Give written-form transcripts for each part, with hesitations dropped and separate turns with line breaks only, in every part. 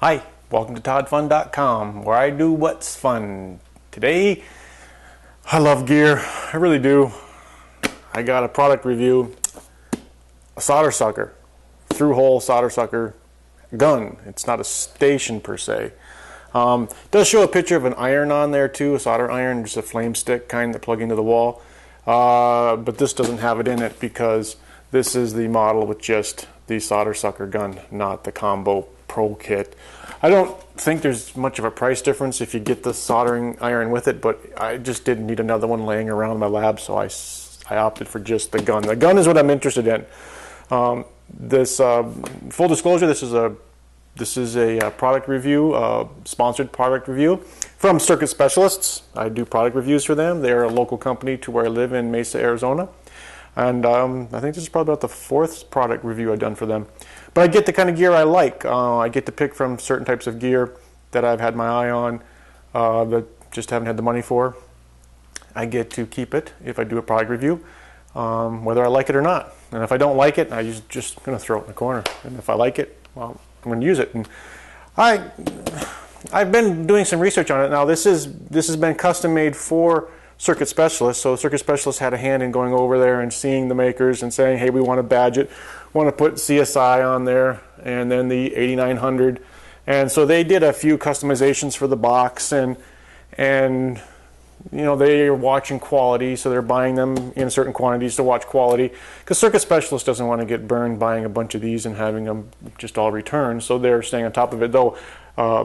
Hi, welcome to toddfun.com, where I do what's fun. Today, I love gear. I really do. I got a product review, a solder sucker, through-hole solder sucker gun. It's not a station per se. It does show a picture of an iron on there too, a solder iron, just a flame stick kind that plug into the wall. But this doesn't have it in it because this is the model with just the solder sucker gun, not the combo Pro kit. I don't think there's much of a price difference if you get the soldering iron with it, but I just didn't need another one laying around my lab, so I opted for just the gun. The gun is what I'm interested in. Full disclosure, this is a product review, sponsored product review from Circuit Specialists. I do product reviews for them. They're a local company to where I live in Mesa, Arizona. And I think this is probably about the fourth product review I've done for them. But I get the kind of gear I like. I get to pick from certain types of gear that I've had my eye on that just haven't had the money for. I get to keep it if I do a product review, whether I like it or not. And if I don't like it, I'm just going to throw it in the corner. And if I like it, well, I'm going to use it. And I've been doing some research on it. Now this has been custom made for Circuit Specialists, so Circuit Specialists had a hand in going over there and seeing the makers and saying, hey, we want to badge it, want to put CSI on there, and then the 8900, and so they did a few customizations for the box, and you know, they are watching quality, so they're buying them in certain quantities to watch quality, because Circuit Specialist doesn't want to get burned buying a bunch of these and having them just all returned, so they're staying on top of it. Though I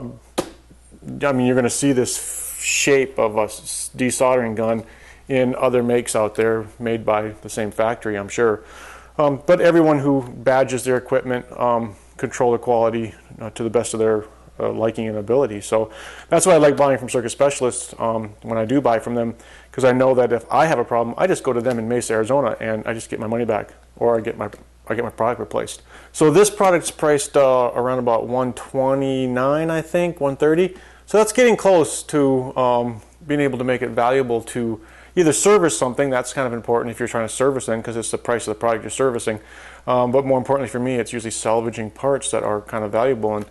mean, you're going to see this shape of a desoldering gun in other makes out there made by the same factory, I'm sure. But everyone who badges their equipment control the quality to the best of their liking and ability. So that's why I like buying from Circuit Specialists when I do buy from them, because I know that if I have a problem, I just go to them in Mesa, Arizona, and I just get my money back, or I get my product replaced. So this product's priced around about $129, I think, $130. So that's getting close to being able to make it valuable to either service something. That's kind of important if you're trying to service them, because it's the price of the product you're servicing. But more importantly for me, it's usually salvaging parts that are kind of valuable.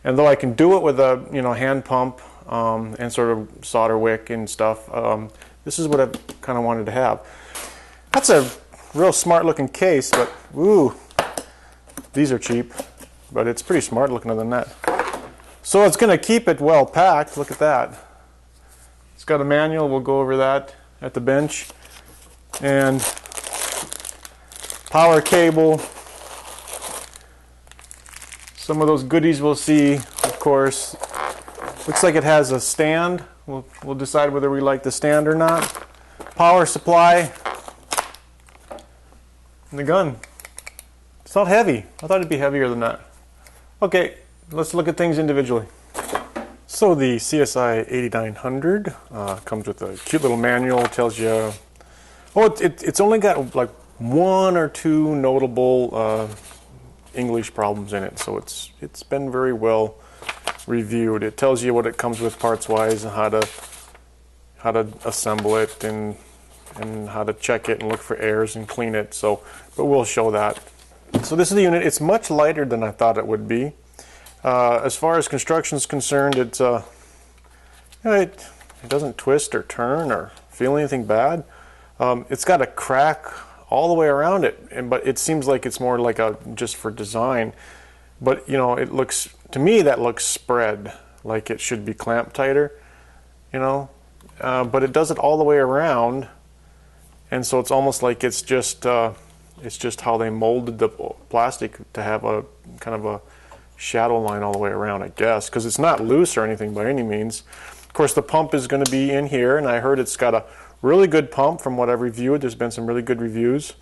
And though I can do it with a hand pump and sort of solder wick and stuff, this is what I kind of wanted to have. That's a real smart looking case, but ooh, these are cheap, but it's pretty smart looking other than that. So it's going to keep it well packed. Look at that. It's got a manual. We'll go over that at the bench. And power cable. Some of those goodies we'll see, of course. Looks like it has a stand. We'll decide whether we like the stand or not. Power supply. And the gun. It's not heavy. I thought it'd be heavier than that. Okay. Let's look at things individually. So the CSI8900 comes with a cute little manual. Tells you, it's only got like one or two notable English problems in it, so it's been very well reviewed. It tells you what it comes with parts wise, and how to assemble it, and how to check it and look for errors and clean it. So, but we'll show that. So this is the unit. It's much lighter than I thought it would be. As far as construction is concerned, it doesn't twist or turn or feel anything bad. It's got a crack all the way around it, but it seems like it's more like just for design. But it looks, to me, that looks spread, like it should be clamped tighter, but it does it all the way around, and so it's almost like it's just how they molded the plastic to have a kind of a shadow line all the way around, I guess, because it's not loose or anything by any means. Of course, the pump is going to be in here, and I heard it's got a really good pump from what I've reviewed. There's been some really good reviews.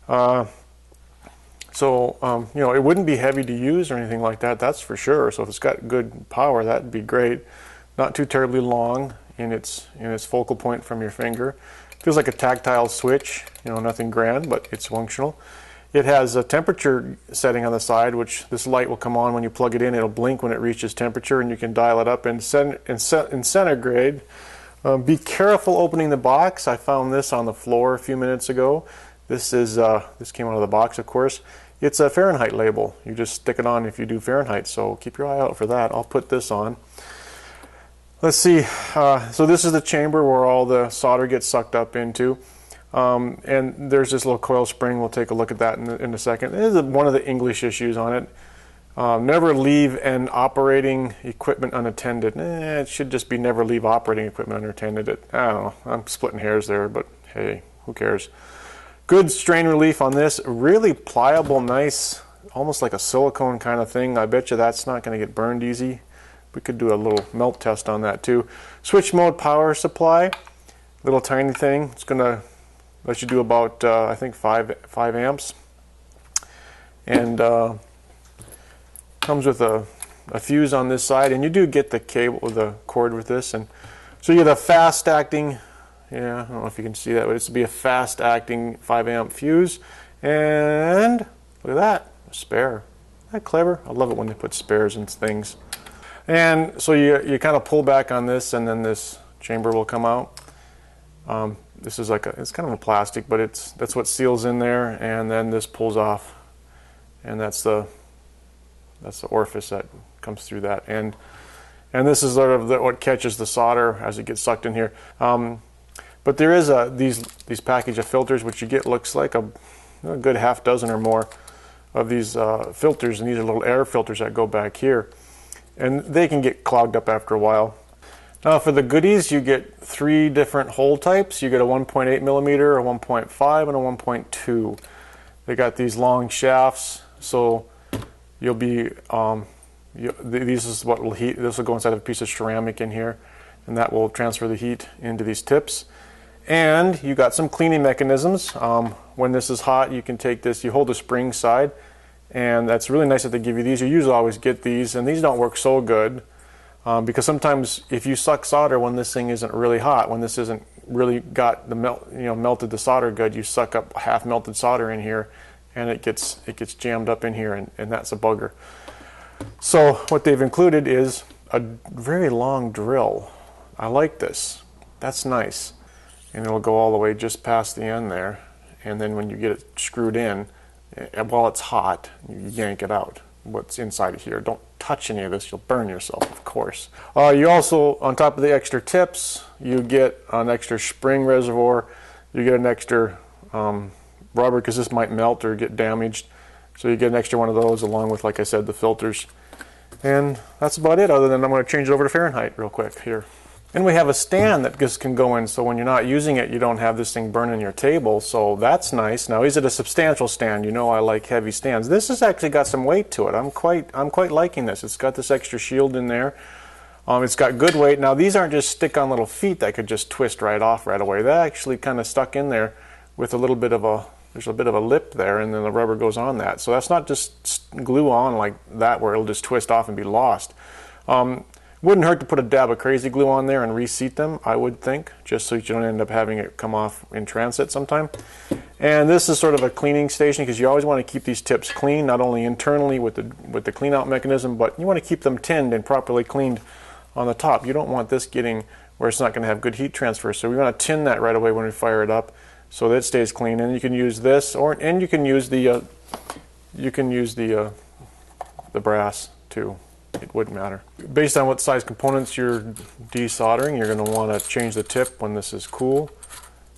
It wouldn't be heavy to use or anything like that, that's for sure. So if it's got good power, that'd be great. Not too terribly long in its focal point from your finger. Feels like a tactile switch, nothing grand, but it's functional. It has a temperature setting on the side, which this light will come on when you plug it in. It'll blink when it reaches temperature, and you can dial it up in centigrade. Be careful opening the box. I found this on the floor a few minutes ago. This came out of the box, of course. it's a Fahrenheit label. You just stick it on if you do Fahrenheit, so keep your eye out for that. I'll put this on. Let's see, so this is the chamber where all the solder gets sucked up into. And there's this little coil spring. We'll take a look at that in a second. This is one of the English issues on it. Never leave an operating equipment unattended. It should just be never leave operating equipment unattended. I don't know. I'm splitting hairs there, but hey, who cares? Good strain relief on this. Really pliable, nice, almost like a silicone kind of thing. I bet you that's not going to get burned easy. We could do a little melt test on that too. Switch mode power supply. Little tiny thing. It's going to let you do about, I think, 5 amps. And comes with a fuse on this side, and you do get the cable, the cord with this, and so you get a fast acting, yeah, I don't know if you can see that, but it's to be a fast acting 5 amp fuse. And look at that, a spare. Isn't that clever? I love it when they put spares in things. And so you kind of pull back on this, and then this chamber will come out. This is like it's kind of a plastic, but that's what seals in there, and then this pulls off, and that's the orifice that comes through that, and this is sort of what catches the solder as it gets sucked in here. But there is these package of filters, which you get, looks like a good half dozen or more of these filters, and these are little air filters that go back here, and they can get clogged up after a while. Now for the goodies, you get 3 different hole types. You get a 1.8 millimeter, a 1.5, and a 1.2. They got these long shafts, so you'll be, this will go inside of a piece of ceramic in here, and that will transfer the heat into these tips. And you got some cleaning mechanisms. When this is hot, you can take this, you hold the spring side, and that's really nice that they give you these. You usually always get these, and these don't work so good, because sometimes if you suck solder when this thing isn't really hot, when this isn't really got the melted the solder good, you suck up half melted solder in here, and it gets jammed up in here, and that's a bugger. So what they've included is a very long drill. I like this. That's nice. And it'll go all the way just past the end there, and then when you get it screwed in, while it's hot, you yank it out. What's inside of here. Don't touch any of this, you'll burn yourself, of course. You also, on top of the extra tips, you get an extra spring reservoir. You get an extra rubber, because this might melt or get damaged, so you get an extra one of those, along with, like I said, the filters. And that's about it, other than I'm going to change it over to Fahrenheit real quick here. And we have a stand that just can go in, so when you're not using it, you don't have this thing burning your table, so that's nice. Now, is it a substantial stand? You know I like heavy stands. This has actually got some weight to it. I'm quite liking this. It's got this extra shield in there. It's got good weight. Now, these aren't just stick-on little feet that could just twist right off right away. They're actually kind of stuck in there with a little bit of a, there's a bit of a lip there, and then the rubber goes on that. So that's not just glue on like that where it'll just twist off and be lost. Wouldn't hurt to put a dab of crazy glue on there and reseat them, I would think, just so you don't end up having it come off in transit sometime. And this is sort of a cleaning station, because you always want to keep these tips clean, not only internally with the clean out mechanism, but you want to keep them tinned and properly cleaned on the top. You don't want this getting where it's not going to have good heat transfer, so we want to tin that right away when we fire it up so that it stays clean. And you can use this, and you can use the brass too. It wouldn't matter. Based on what size components you're desoldering, you're going to want to change the tip when this is cool.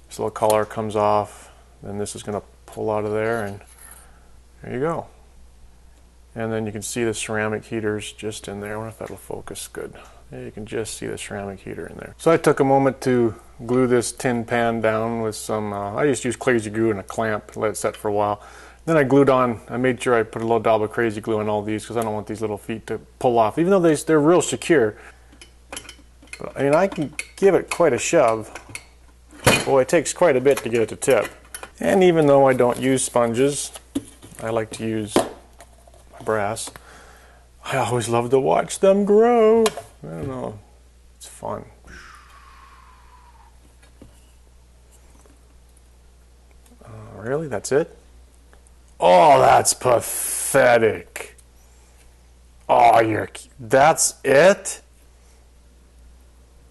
This little collar comes off, then this is going to pull out of there, and there you go. And then you can see the ceramic heaters just in there. I wonder if that'll focus good. Yeah, you can just see the ceramic heater in there. So I took a moment to glue this tin pan down with some, I just used crazy glue and a clamp, let it set for a while. Then I glued on, I made sure I put a little dab of crazy glue on all these, because I don't want these little feet to pull off, even though they're real secure. But, I mean, I can give it quite a shove. Boy, it takes quite a bit to get it to tip. And even though I don't use sponges, I like to use brass. I always love to watch them grow. I don't know, it's fun. Really, that's it? Oh, that's pathetic. Oh, that's it?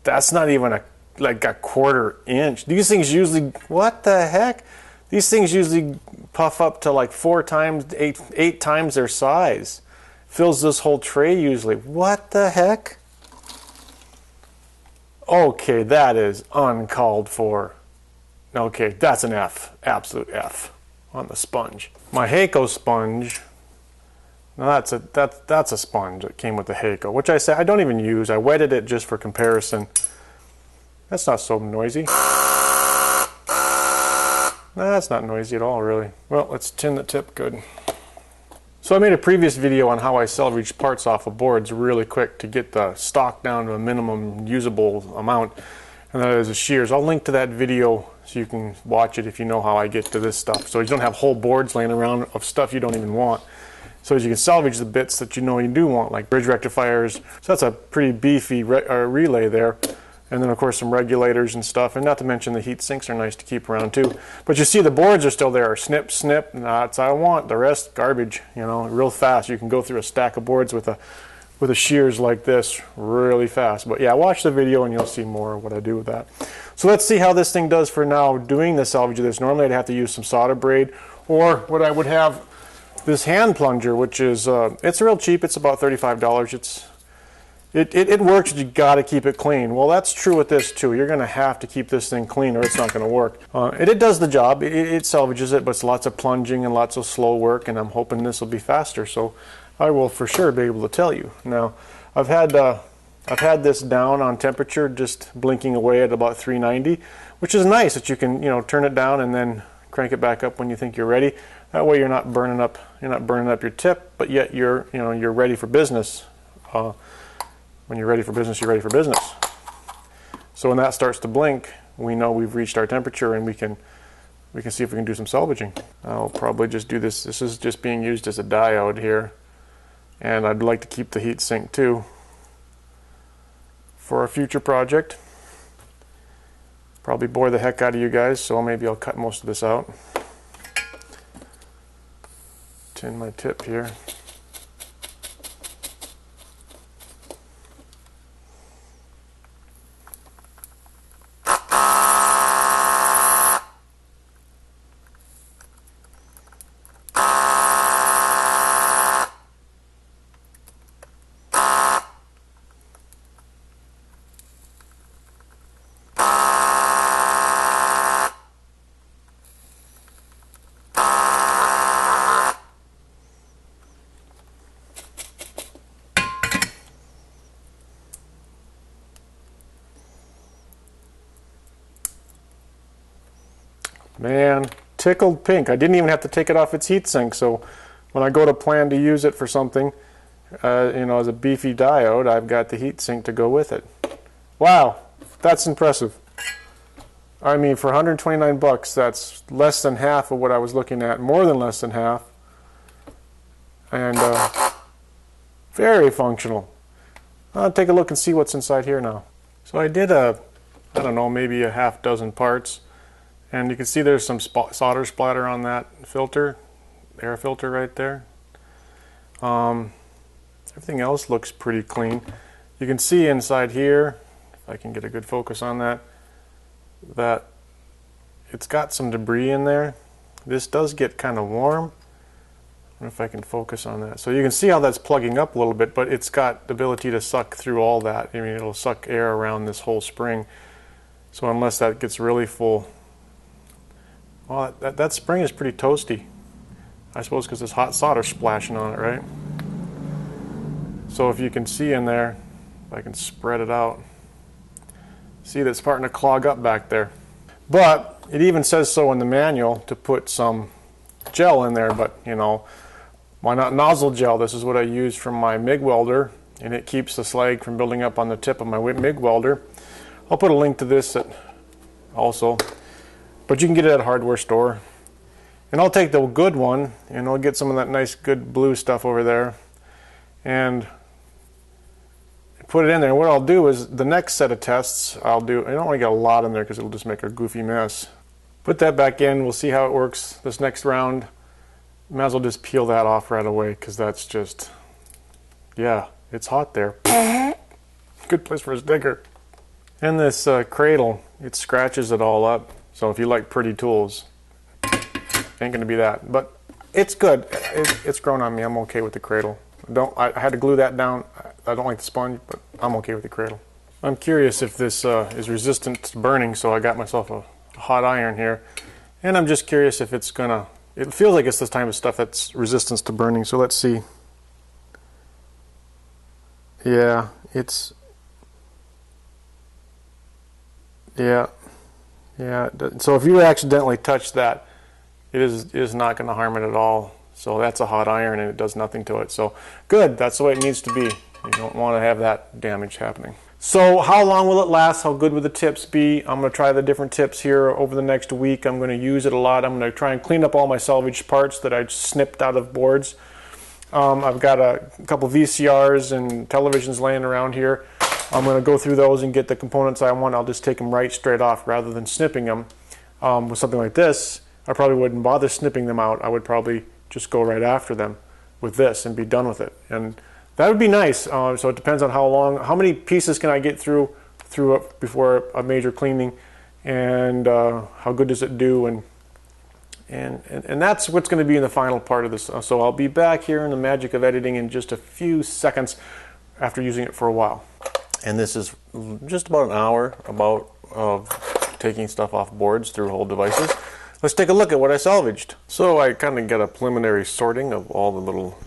That's not even like a quarter inch. These things usually, what the heck? These things usually puff up to like 4 times, 8 times their size. Fills this whole tray usually. What the heck? Okay, that is uncalled for. Okay, that's an F. Absolute F on the sponge. My Heiko sponge. Now that's a sponge that came with the Heiko, which I don't even use. I wetted it just for comparison. That's not so noisy. That's not noisy at all, really. Well, let's tin the tip good. So I made a previous video on how I salvage parts off of boards really quick to get the stock down to a minimum usable amount, and that is the shears. I'll link to that video so you can watch it if you know how I get to this stuff. So you don't have whole boards laying around of stuff you don't even want. So as you can salvage the bits that you know you do want, like bridge rectifiers. So that's a pretty beefy relay there. And then of course some regulators and stuff, and not to mention the heat sinks are nice to keep around too. But you see the boards are still there. Snip, snip, that's all I want. The rest, garbage, you know, real fast. You can go through a stack of boards with a shears like this really fast. But yeah, watch the video and you'll see more of what I do with that. So let's see how this thing does for now doing the salvage of this. Normally I'd have to use some solder braid, or what I would have this hand plunger, which is, it's real cheap. It's about $35. It works, but you got to keep it clean. Well, that's true with this too. You're going to have to keep this thing clean or it's not going to work. It does the job. It salvages it, but it's lots of plunging and lots of slow work, and I'm hoping this will be faster. So I will for sure be able to tell you. Now, I've had this down on temperature, just blinking away at about 390, which is nice that you can, you know, turn it down and then crank it back up when you think you're ready. That way you're not burning up your tip, but yet you're ready for business. When you're ready for business, you're ready for business. So when that starts to blink, we know we've reached our temperature, and we can see if we can do some salvaging. I'll probably just do this. This is just being used as a diode here, and I'd like to keep the heat sink too for a future project. Probably bore the heck out of you guys, so maybe I'll cut most of this out. Tin my tip here. Man, tickled pink. I didn't even have to take it off its heatsink, so when I go to plan to use it for something, you know, as a beefy diode, I've got the heatsink to go with it. Wow, that's impressive. I mean, for 129 bucks, that's less than half of what I was looking at, more than less than half, and very functional. I'll take a look and see what's inside here now. So I did I don't know, maybe a half dozen parts. And you can see there's some solder splatter on that filter, air filter right there. Everything else looks pretty clean. You can see inside here, if I can get a good focus on that, that it's got some debris in there. This does get kind of warm. I don't know if I can focus on that. So you can see how that's plugging up a little bit, but it's got the ability to suck through all that. I mean, it'll suck air around this whole spring. So unless that gets really full, well, that spring is pretty toasty. I suppose because there's hot solder splashing on it, right? So if you can see in there, if I can spread it out, see that's starting to clog up back there. But it even says so in the manual to put some gel in there, but you know, why not nozzle gel? This is what I use from my MIG welder, and it keeps the slag from building up on the tip of my MIG welder. I'll put a link to this also. But you can get it at a hardware store. And I'll take the good one, and I'll get some of that nice good blue stuff over there and put it in there. And what I'll do is the next set of tests I'll do, I don't want to get a lot in there because it'll just make a goofy mess. Put that back in, we'll see how it works this next round. Might as well just peel that off right away because that's just, yeah, it's hot there. Good place for a sticker. And this cradle, it scratches it all up. So if you like pretty tools, ain't gonna be that. But it's good. It's grown on me. I'm okay with the cradle. I had to glue that down. I don't like the sponge, but I'm okay with the cradle. I'm curious if this is resistant to burning, so I got myself a hot iron here. And I'm just curious if it's gonna, it feels like it's this type of stuff that's resistant to burning, so let's see. Yeah, it's, yeah. So if you accidentally touch that, it is not going to harm it at all. So that's a hot iron and it does nothing to it. So good, that's the way it needs to be. You don't want to have that damage happening. So how long will it last? How good will the tips be? I'm going to try the different tips here over the next week. I'm going to use it a lot. I'm going to try and clean up all my salvage parts that I snipped out of boards. I've got a couple VCRs and televisions laying around here. I'm going to go through those and get the components I want. I'll just take them right straight off rather than snipping them. With something like this, I probably wouldn't bother snipping them out. I would probably just go right after them with this and be done with it. And that would be nice. So it depends on how many pieces can I get through it before a major cleaning, and how good does it do, and that's what's going to be in the final part of this. So I'll be back here in the magic of editing in just a few seconds after using it for a while. And this is just about an hour of taking stuff off boards through whole devices. Let's take a look at what I salvaged. So I kind of get a preliminary sorting of all the little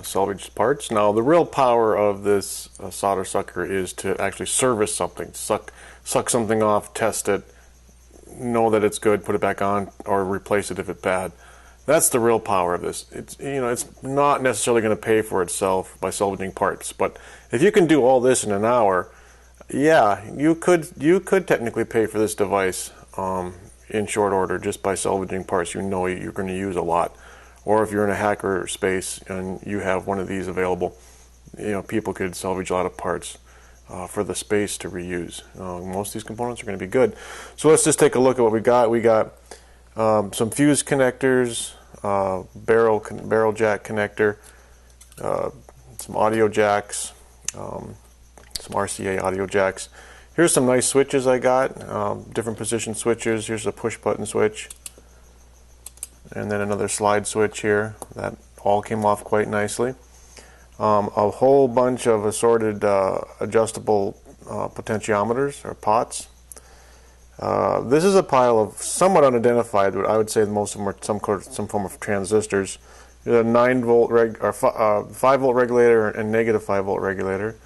salvaged parts. Now the real power of this solder sucker is to actually service something, suck something off, test it, know that it's good, put it back on, or replace it if it's bad. That's the real power of this. It's not necessarily going to pay for itself by salvaging parts, but if you can do all this in an hour, yeah, you could technically pay for this device in short order just by salvaging parts you know you're going to use a lot. Or if you're in a hacker space and you have one of these available, people could salvage a lot of parts for the space to reuse. Most of these components are going to be good. So let's just take a look at what we got. We got some fuse connectors, barrel jack connector, some audio jacks, some RCA audio jacks. Here's some nice switches I got, different position switches. Here's a push button switch, and then another slide switch here. That all came off quite nicely. A whole bunch of assorted adjustable potentiometers or pots. This is a pile of somewhat unidentified, but I would say most of them are some form of transistors. There's a 9-volt or 5-volt regulator and negative 5-volt regulator.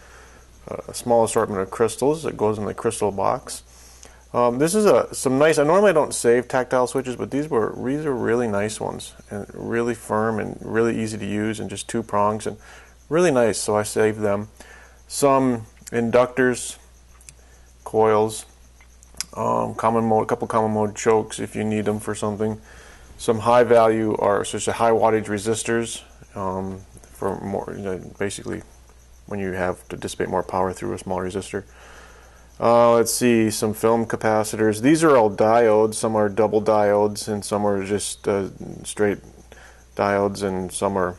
A small assortment of crystals that goes in the crystal box. This is some nice. I normally don't save tactile switches, but these are really nice ones and really firm and really easy to use, and just 2 prongs and really nice. So I saved them. Some inductors, coils, common mode, a couple common mode chokes if you need them for something. Some high value or such a high wattage resistors for more, basically when you have to dissipate more power through a small resistor. Let's see, some film capacitors. These are all diodes. Some are double diodes, and some are just straight diodes, and some are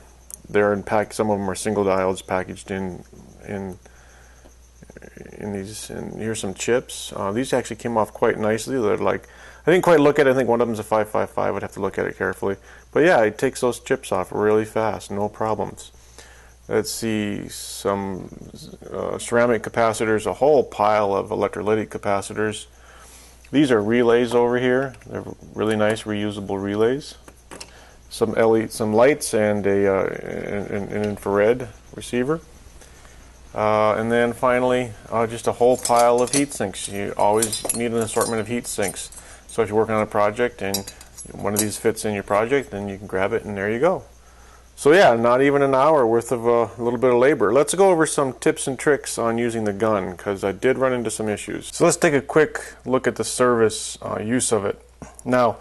some of them are single diodes packaged in these. And here's some chips. These actually came off quite nicely. They're like, I didn't quite look at it. I think one of them's a 555. I'd have to look at it carefully. But yeah, it takes those chips off really fast, no problems. Let's see, some ceramic capacitors, a whole pile of electrolytic capacitors. These are relays over here. They're really nice reusable relays. Some lights and an infrared receiver. And then finally, just a whole pile of heat sinks. You always need an assortment of heat sinks. So if you're working on a project and one of these fits in your project, then you can grab it and there you go. So yeah, not even an hour worth of a little bit of labor. Let's go over some tips and tricks on using the gun, because I did run into some issues. So let's take a quick look at the service use of it. Now,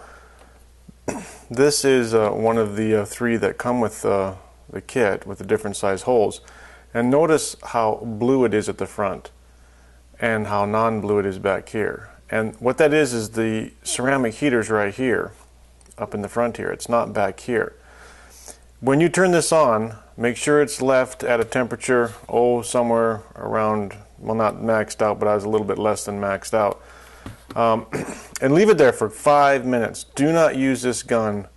this is one of the 3 that come with the kit with the different size holes. And notice how blue it is at the front and how non-blue it is back here. And what that is the ceramic heaters right here, up in the front here. It's not back here. When you turn this on, make sure it's left at a temperature, somewhere around, well, not maxed out, but I was a little bit less than maxed out. And leave it there for 5 minutes. Do not use this gun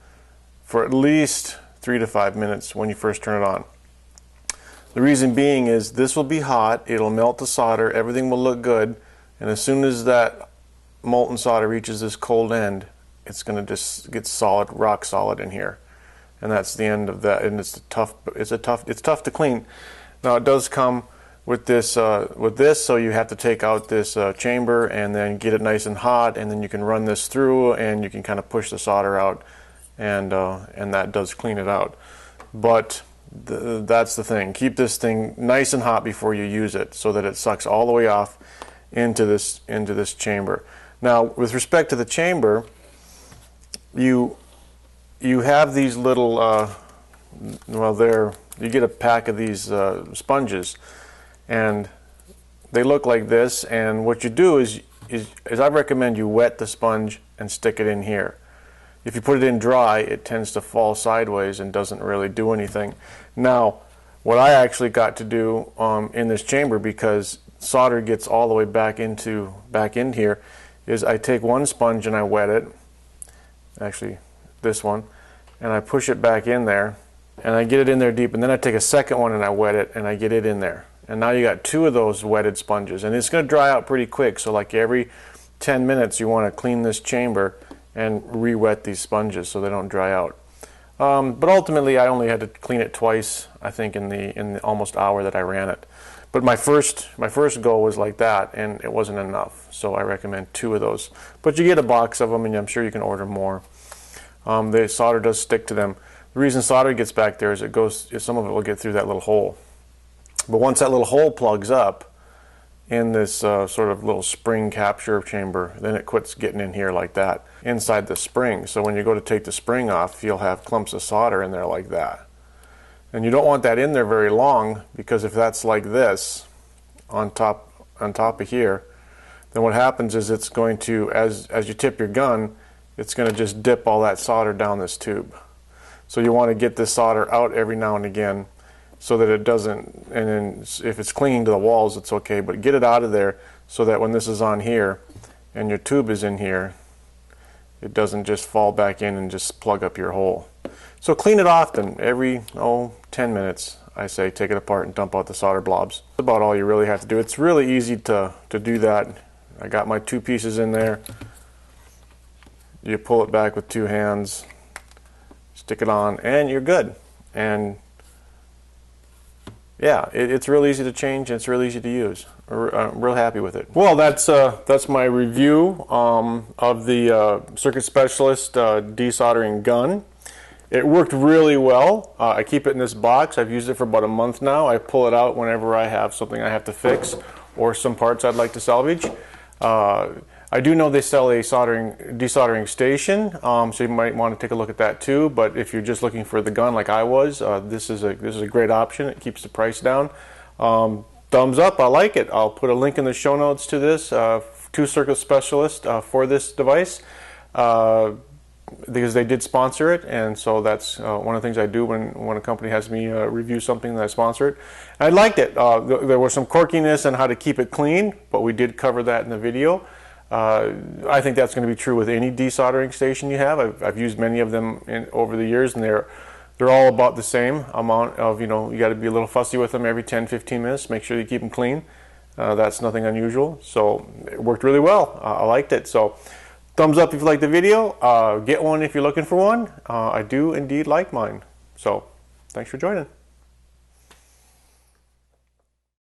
for at least 3 to 5 minutes when you first turn it on. The reason being is this will be hot, it'll melt the solder, everything will look good, and as soon as that molten solder reaches this cold end, it's going to just get solid, rock solid in here, and that's the end of that. And it's tough to clean. Now it does come with this, so you have to take out this chamber and then get it nice and hot, and then you can run this through and you can kind of push the solder out, and that does clean it out. But that's the thing. Keep this thing nice and hot before you use it, so that it sucks all the way off into this chamber. Now, with respect to the chamber, you have these little you get a pack of these sponges, and they look like this. And what you do is I recommend you wet the sponge and stick it in here. If you put it in dry, it tends to fall sideways and doesn't really do anything. Now, what I actually got to do in this chamber, because solder gets all the way back in here, is I take one sponge and I wet it, actually this one, and I push it back in there, and I get it in there deep, and then I take a second one and I wet it and I get it in there. And now you got 2 of those wetted sponges, and it's going to dry out pretty quick. So like every 10 minutes you want to clean this chamber and re-wet these sponges so they don't dry out. But ultimately I only had to clean it twice, I think, in the almost hour that I ran it. But my first go was like that, and it wasn't enough, so I recommend 2 of those. But you get a box of them, and I'm sure you can order more. The solder does stick to them. The reason solder gets back there is some of it will get through that little hole. But once that little hole plugs up in this sort of little spring capture chamber, then it quits getting in here like that inside the spring. So when you go to take the spring off, you'll have clumps of solder in there like that. And you don't want that in there very long, because if that's like this on top of here, then what happens is it's going to, as you tip your gun, it's going to just dip all that solder down this tube. So you want to get this solder out every now and again, so that it doesn't, and then if it's clinging to the walls, it's okay, but get it out of there so that when this is on here and your tube is in here, it doesn't just fall back in and just plug up your hole. So clean it often, every 10 minutes, I say. Take it apart and dump out the solder blobs. That's about all you really have to do. It's really easy to do that. I got my 2 pieces in there. You pull it back with 2 hands, stick it on, and you're good. And yeah, it's real easy to change, and it's real easy to use. I'm real happy with it. Well, that's my review of the Circuit Specialist desoldering gun. It worked really well. I keep it in this box. I've used it for about a month now. I pull it out whenever I have something I have to fix or some parts I'd like to salvage. I do know they sell a desoldering station, so you might want to take a look at that too. But if you're just looking for the gun like I was, this is a great option. It keeps the price down. Thumbs up, I like it. I'll put a link in the show notes to this, to Circuit Specialist for this device, because they did sponsor it, and so that's one of the things I do when a company has me review something that I sponsor it. I liked it. There was some quirkiness on how to keep it clean, but we did cover that in the video. I think that's going to be true with any desoldering station you have. I've used many of them over the years, and they're all about the same amount of, you got to be a little fussy with them every 10-15 minutes. Make sure you keep them clean. That's nothing unusual. So it worked really well. I liked it. So thumbs up if you like the video. Get one if you're looking for one. I do indeed like mine. So thanks for joining.